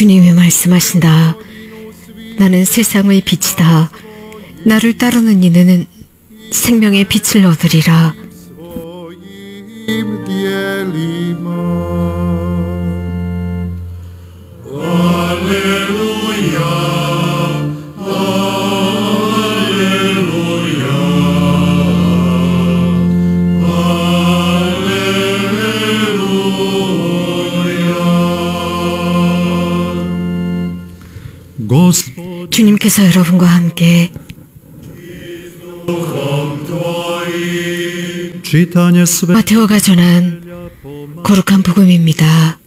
주님이 말씀하신다. 나는 세상의 빛이다. 나를 따르는 이는 생명의 빛을 얻으리라. 주님께서 여러분과 함께 마테오가 전한 거룩한 복음입니다.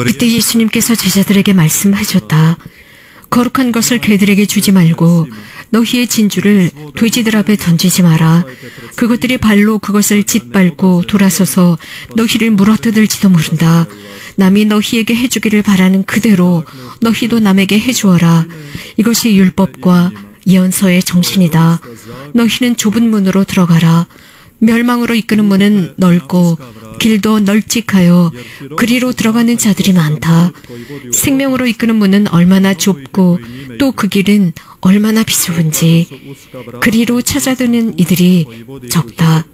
그때 예수님께서 제자들에게 말씀하셨다. 거룩한 것을 개들에게 주지 말고 너희의 진주를 돼지들 앞에 던지지 마라. 그것들이 발로 그것을 짓밟고 돌아서서 너희를 물어뜯을지도 모른다. 남이 너희에게 해주기를 바라는 그대로 너희도 남에게 해주어라. 이것이 율법과 예언서의 정신이다. 너희는 좁은 문으로 들어가라. 멸망으로 이끄는 문은 넓고 길도 널찍하여 그리로 들어가는 자들이 많다. 생명으로 이끄는 문은 얼마나 좁고 또 그 길은 얼마나 비좁은지 그리로 찾아드는 이들이 적다.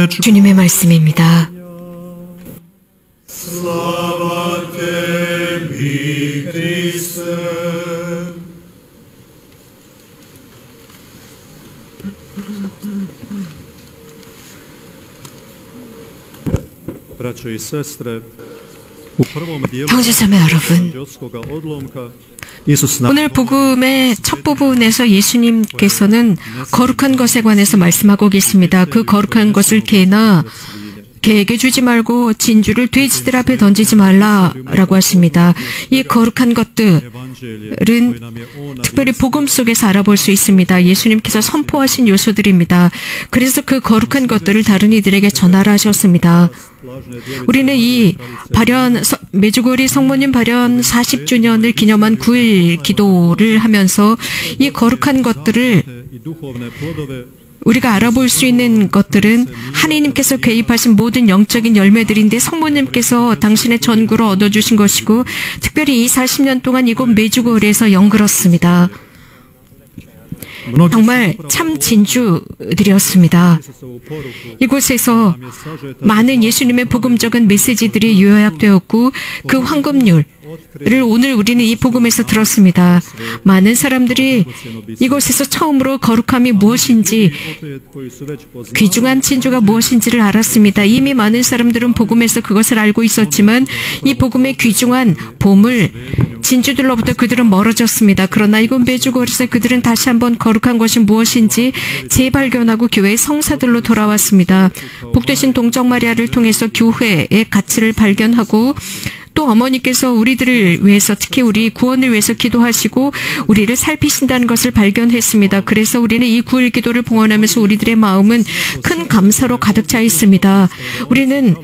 주님의 말씀입니다. 형제자매 여러분, 오늘 복음의 첫 부분에서 예수님께서는 거룩한 것에 관해서 말씀하고 계십니다. 그 거룩한 것을 개에게 주지 말고 진주를 돼지들 앞에 던지지 말라라고 하십니다. 이 거룩한 것들은 특별히 복음 속에서 알아볼 수 있습니다. 예수님께서 선포하신 요소들입니다. 그래서 그 거룩한 것들을 다른 이들에게 전하라 하셨습니다. 우리는 이 메주거리 성모님 발현 40주년을 기념한 9일 기도를 하면서 이 거룩한 것들을 우리가 알아볼 수 있는 것들은 하나님께서 개입하신 모든 영적인 열매들인데 성모님께서 당신의 전구로 얻어주신 것이고 특별히 이 40년 동안 이곳 메주거리에서 연글었습니다. 정말 참 진주들이었습니다. 이곳에서 많은 예수님의 복음적인 메시지들이 요약되었고 그 황금률을 오늘 우리는 이 복음에서 들었습니다. 많은 사람들이 이곳에서 처음으로 거룩함이 무엇인지, 귀중한 진주가 무엇인지를 알았습니다. 이미 많은 사람들은 복음에서 그것을 알고 있었지만 이 복음의 귀중한 보물, 진주들로부터 그들은 멀어졌습니다. 그러나 이곳 메주고리에서 그들은 다시 한번 거룩한 것이 무엇인지 재발견하고 교회의 성사들로 돌아왔습니다. 복되신 동정 마리아를 통해서 교회의 가치를 발견하고 또 어머니께서 우리들을 위해서, 특히 우리 구원을 위해서 기도하시고 우리를 살피신다는 것을 발견했습니다. 그래서 우리는 이 9일 기도를 봉헌하면서 우리들의 마음은 큰 감사로 가득 차 있습니다. 우리는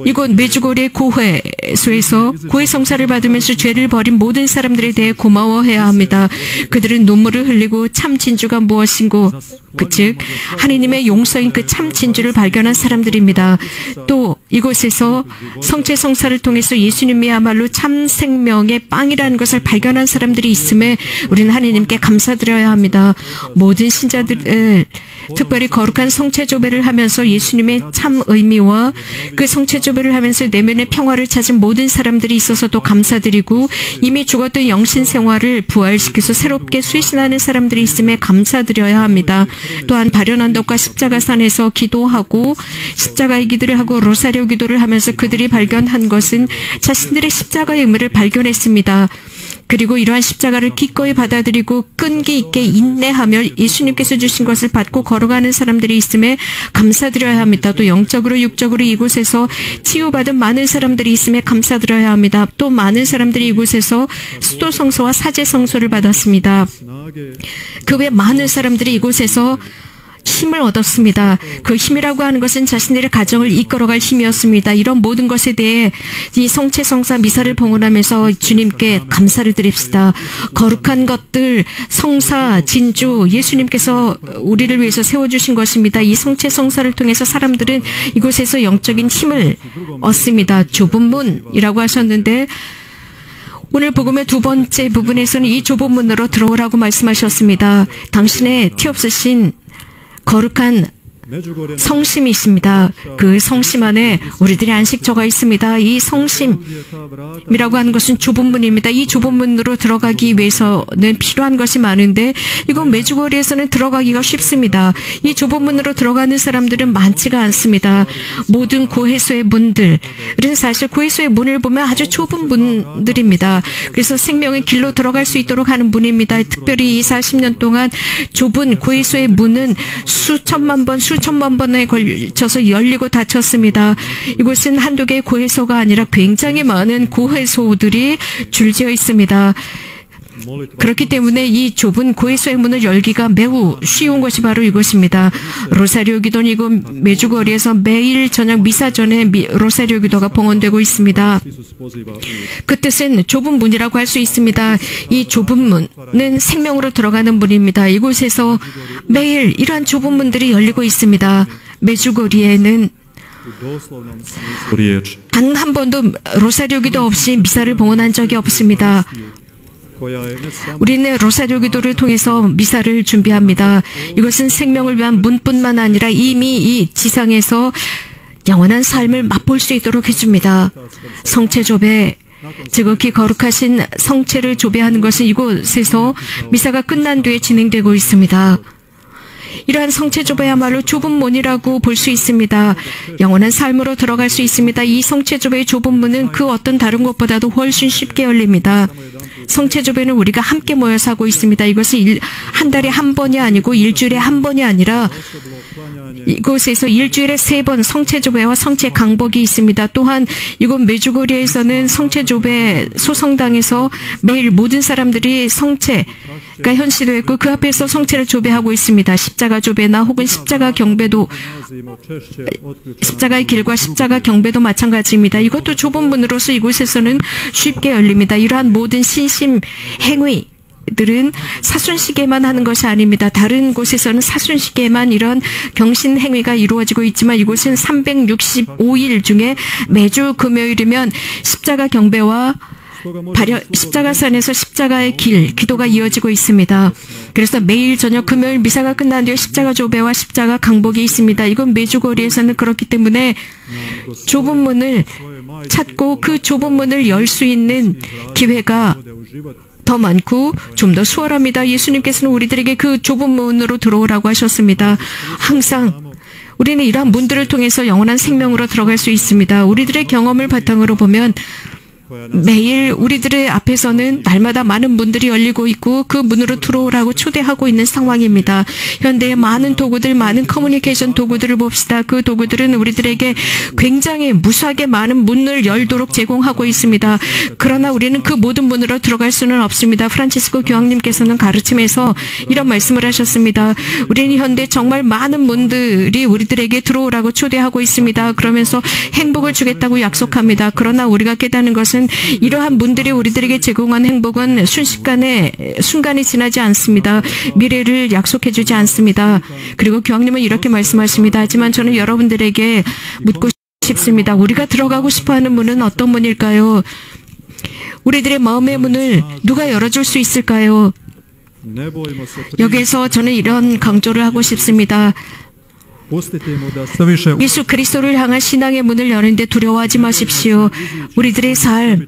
이곳 메주고리 고회소에서 고해 성사를 받으면서 죄를 버린 모든 사람들에 대해 고마워해야 합니다. 그들은 눈물을 흘리고 참 진주가 무엇인고, 즉 하느님의 용서인 그 참 진주를 발견한 사람들입니다. 또 이곳에서 성체 성사를 통해서 예수님이야말로 참 생명의 빵이라는 것을 발견한 사람들이 있음에 우리는 하느님께 감사드려야 합니다. 모든 신자들, 특별히 거룩한 성체조배를 하면서 예수님의 참 의미와 그 성체조배를 하면서 내면의 평화를 찾은 모든 사람들이 있어서도 감사드리고, 이미 죽었던 영신 생활을 부활시켜서 새롭게 쇄신하는 사람들이 있음에 감사드려야 합니다. 또한 발연한덕과 십자가산에서 기도하고 십자가의 기도를 하고 로사리오 기도를 하면서 그들이 발견한 것은 자신들의 십자가의 의미를 발견했습니다. 그리고 이러한 십자가를 기꺼이 받아들이고 끈기 있게 인내하며 예수님께서 주신 것을 받고 걸어가는 사람들이 있음에 감사드려야 합니다. 또 영적으로 육적으로 이곳에서 치유받은 많은 사람들이 있음에 감사드려야 합니다. 또 많은 사람들이 이곳에서 수도성소와 사제성소를 받았습니다. 그 외 많은 사람들이 이곳에서 힘을 얻었습니다. 그 힘이라고 하는 것은 자신들의 가정을 이끌어갈 힘이었습니다. 이런 모든 것에 대해 이 성체성사 미사를 봉헌하면서 주님께 감사를 드립시다. 거룩한 것들, 성사, 진주, 예수님께서 우리를 위해서 세워주신 것입니다. 이 성체성사를 통해서 사람들은 이곳에서 영적인 힘을 얻습니다. 좁은 문이라고 하셨는데 오늘 복음의 두 번째 부분에서는 이 좁은 문으로 들어오라고 말씀하셨습니다. 당신의 티 없으신 거룩한 성심이 있습니다. 그 성심 안에 우리들의 안식처가 있습니다. 이 성심이라고 하는 것은 좁은 문입니다. 이 좁은 문으로 들어가기 위해서는 필요한 것이 많은데 이곳 메주거리에서는 들어가기가 쉽습니다. 이 좁은 문으로 들어가는 사람들은 많지가 않습니다. 모든 고해소의 문들은 사실 고해소의 문을 보면 아주 좁은 문들입니다. 그래서 생명의 길로 들어갈 수 있도록 하는 문입니다. 특별히 이 40년 동안 좁은 고해소의 문은 수천만 번에 걸쳐서 열리고 닫혔습니다. 이곳은 한두 개의 고해소가 아니라 굉장히 많은 고해소들이 줄지어 있습니다. 그렇기 때문에 이 좁은 고해소의 문을 열기가 매우 쉬운 것이 바로 이것입니다. 로사리오 기도는 이곳 메주거리에서 매일 저녁 미사 전에 로사리오 기도가 봉헌되고 있습니다. 그 뜻은 좁은 문이라고 할 수 있습니다. 이 좁은 문은 생명으로 들어가는 문입니다. 이곳에서 매일 이러한 좁은 문들이 열리고 있습니다. 메주거리에는 단 한 번도 로사리오 기도 없이 미사를 봉헌한 적이 없습니다. 우리는 로사리오 기도를 통해서 미사를 준비합니다. 이것은 생명을 위한 문뿐만 아니라 이미 이 지상에서 영원한 삶을 맛볼 수 있도록 해줍니다. 성체조배, 지극히 거룩하신 성체를 조배하는 것은 이곳에서 미사가 끝난 뒤에 진행되고 있습니다. 이러한 성체조배야말로 좁은 문이라고 볼 수 있습니다. 영원한 삶으로 들어갈 수 있습니다. 이 성체조배의 좁은 문은 그 어떤 다른 것보다도 훨씬 쉽게 열립니다. 성체조배는 우리가 함께 모여서 하고 있습니다. 이것은 한 달에 한 번이 아니고 일주일에 한 번이 아니라 이곳에서 일주일에 3번 성체조배와 성체 강복이 있습니다. 또한 이곳 메주거리에서는 성체조배 소성당에서 매일 모든 사람들이 성체가 현시되었고 그 앞에서 성체를 조배하고 있습니다. 십자가 조배나 혹은 십자가 경배도, 십자가의 길과 십자가 경배도 마찬가지입니다. 이것도 좁은 문으로서 이곳에서는 쉽게 열립니다. 이러한 모든 신심 행위 들은 사순식에만 하는 것이 아닙니다. 다른 곳에서는 사순식에만 이런 경신 행위가 이루어지고 있지만 이곳은 365일 중에 매주 금요일이면 십자가 경배와 십자가산에서 십자가의 길, 기도가 이어지고 있습니다. 그래서 매일 저녁 금요일 미사가 끝난 뒤에 십자가 조배와 십자가 강복이 있습니다. 이건 메주거리에서는 그렇기 때문에 좁은 문을 찾고 그 좁은 문을 열 수 있는 기회가 더 많고 좀 더 수월합니다. 예수님께서는 우리들에게 그 좁은 문으로 들어오라고 하셨습니다. 항상 우리는 이러한 문들을 통해서 영원한 생명으로 들어갈 수 있습니다. 우리들의 경험을 바탕으로 보면 매일 우리들의 앞에서는 날마다 많은 문들이 열리고 있고 그 문으로 들어오라고 초대하고 있는 상황입니다. 현대의 많은 도구들, 많은 커뮤니케이션 도구들을 봅시다. 그 도구들은 우리들에게 굉장히 무수하게 많은 문을 열도록 제공하고 있습니다. 그러나 우리는 그 모든 문으로 들어갈 수는 없습니다. 프란치스코 교황님께서는 가르침에서 이런 말씀을 하셨습니다. 우리는 현대 정말 많은 문들이 우리들에게 들어오라고 초대하고 있습니다. 그러면서 행복을 주겠다고 약속합니다. 그러나 우리가 깨닫는 것은 이러한 문들이 우리들에게 제공한 행복은 순간이 지나지 않습니다. 미래를 약속해주지 않습니다. 그리고 교황님은 이렇게 말씀하십니다. 하지만 저는 여러분들에게 묻고 싶습니다. 우리가 들어가고 싶어하는 문은 어떤 문일까요? 우리들의 마음의 문을 누가 열어줄 수 있을까요? 여기에서 저는 이런 강조를 하고 싶습니다. 예수 그리스도를 향한 신앙의 문을 여는데 두려워하지 마십시오. 우리들의 삶은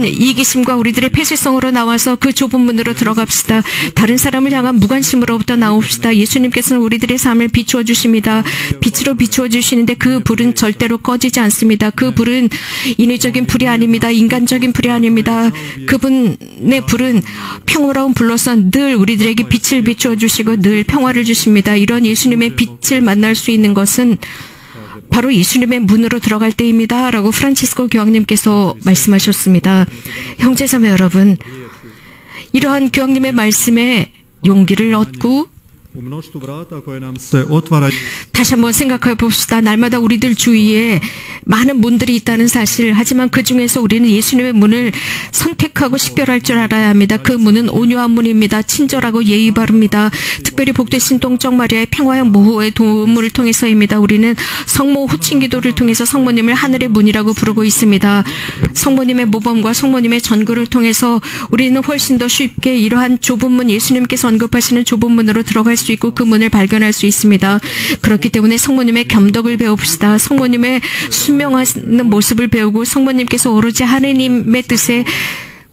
이기심과 우리들의 폐쇄성으로 나와서 그 좁은 문으로 들어갑시다. 다른 사람을 향한 무관심으로부터 나옵시다. 예수님께서는 우리들의 삶을 비추어 주십니다. 빛으로 비추어 주시는데 그 불은 절대로 꺼지지 않습니다. 그 불은 인위적인 불이 아닙니다. 인간적인 불이 아닙니다. 그분의 불은 평화로운 불로서 늘 우리들에게 빛을 비추어 주시고 늘 평화를 주십니다. 이런 예수님의 빛을 만날 수 있는 것은 바로 예수님의 문으로 들어갈 때입니다. 라고 프란치스코 교황님께서 말씀하셨습니다. 형제자매 여러분, 이러한 교황님의 말씀에 용기를 얻고 다시 한번 생각해 봅시다. 날마다 우리들 주위에 많은 문들이 있다는 사실. 하지만 그 중에서 우리는 예수님의 문을 선택하고 식별할 줄 알아야 합니다. 그 문은 온유한 문입니다. 친절하고 예의 바릅니다. 특별히 복되신 동정 마리아의 평화형 모호의 도움을 통해서입니다. 우리는 성모 호칭 기도를 통해서 성모님을 하늘의 문이라고 부르고 있습니다. 성모님의 모범과 성모님의 전구를 통해서 우리는 훨씬 더 쉽게 이러한 좁은 문, 예수님께서 언급하시는 좁은 문으로 들어갈 수 있고 그 문을 발견할 수 있습니다. 그렇기 때문에 성모님의 겸덕을 배웁시다. 성모님의 순명하는 모습을 배우고 성모님께서 오로지 하느님의 뜻에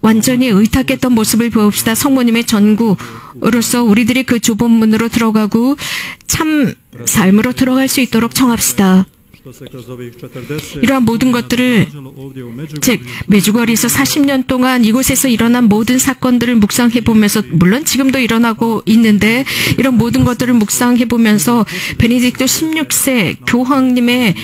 완전히 의탁했던 모습을 배웁시다. 성모님의 전구로서 우리들이 그 좁은 문으로 들어가고 참 삶으로 들어갈 수 있도록 청합시다. 이러한 모든 것들을, 즉 메주거리에서 40년 동안 이곳에서 일어난 모든 사건들을 묵상해보면서, 물론 지금도 일어나고 있는데 이런 모든 것들을 묵상해보면서 베네딕토 16세 교황님의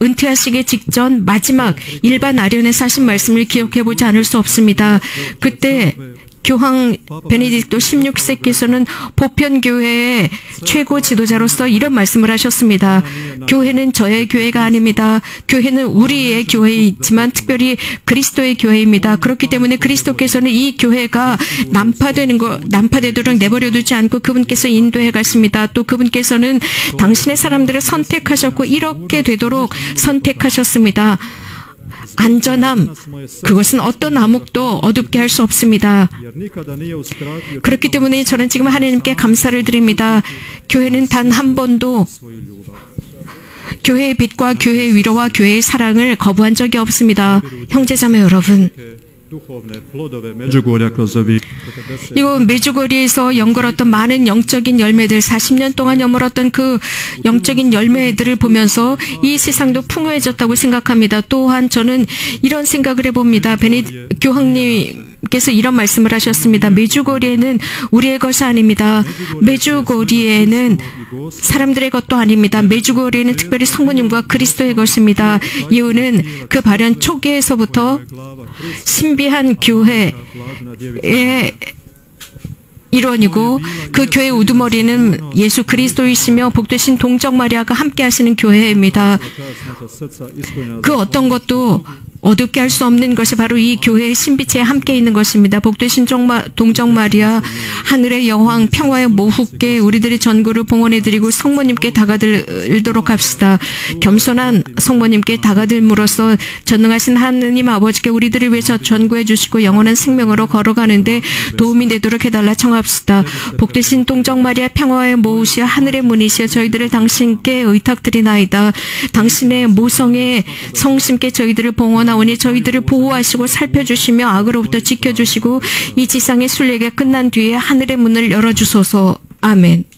은퇴하시기 직전 마지막 일반 아련에서 하신 말씀을 기억해보지 않을 수 없습니다. 그때 교황 베네딕토 16세께서는 보편교회의 최고 지도자로서 이런 말씀을 하셨습니다. 교회는 저의 교회가 아닙니다. 교회는 우리의 교회이지만 특별히 그리스도의 교회입니다. 그렇기 때문에 그리스도께서는 이 교회가 난파되도록 내버려두지 않고 그분께서 인도해 가십니다. 또 그분께서는 당신의 사람들을 선택하셨고 이렇게 되도록 선택하셨습니다. 안전함, 그것은 어떤 암흑도 어둡게 할 수 없습니다. 그렇기 때문에 저는 지금 하나님께 감사를 드립니다. 교회는 단 한 번도 교회의 빛과 교회의 위로와 교회의 사랑을 거부한 적이 없습니다. 형제자매 여러분, 이거 메주거리에서 연걸었던 많은 영적인 열매들, 40년 동안 여물었던 그 영적인 열매들을 보면서 이 세상도 풍요해졌다고 생각합니다. 또한 저는 이런 생각을 해봅니다. 교황님께서 이런 말씀을 하셨습니다. 메주거리에는 우리의 것이 아닙니다. 메주거리에는 사람들의 것도 아닙니다. 메주거리에는 특별히 성모님과 그리스도의 것입니다. 이유는 그 발현 초기에서부터 신비한 교회의 일원이고 그 교회의 우두머리는 예수 그리스도이시며 복되신 동정 마리아가 함께 하시는 교회입니다. 그 어떤 것도 어둡게 할 수 없는 것이 바로 이 교회의 신비체에 함께 있는 것입니다. 복되신 동정 마리아, 하늘의 여왕, 평화의 모후께 우리들의 전구를 봉헌해드리고 성모님께 다가들도록 합시다. 겸손한 성모님께 다가들므로써 전능하신 하느님 아버지께 우리들을 위해서 전구해 주시고 영원한 생명으로 걸어가는데 도움이 되도록 해달라 청합시다. 복되신 동정 마리아, 평화의 모후시여 하늘의 문이시여 저희들을 당신께 의탁드리나이다. 당신의 모성의 성심께 저희들을 봉헌하오니 저희들을 보호하시고 살펴주시며 악으로부터 지켜주시고 이 지상의 순례가 끝난 뒤에 하늘의 문을 열어주소서. 아멘.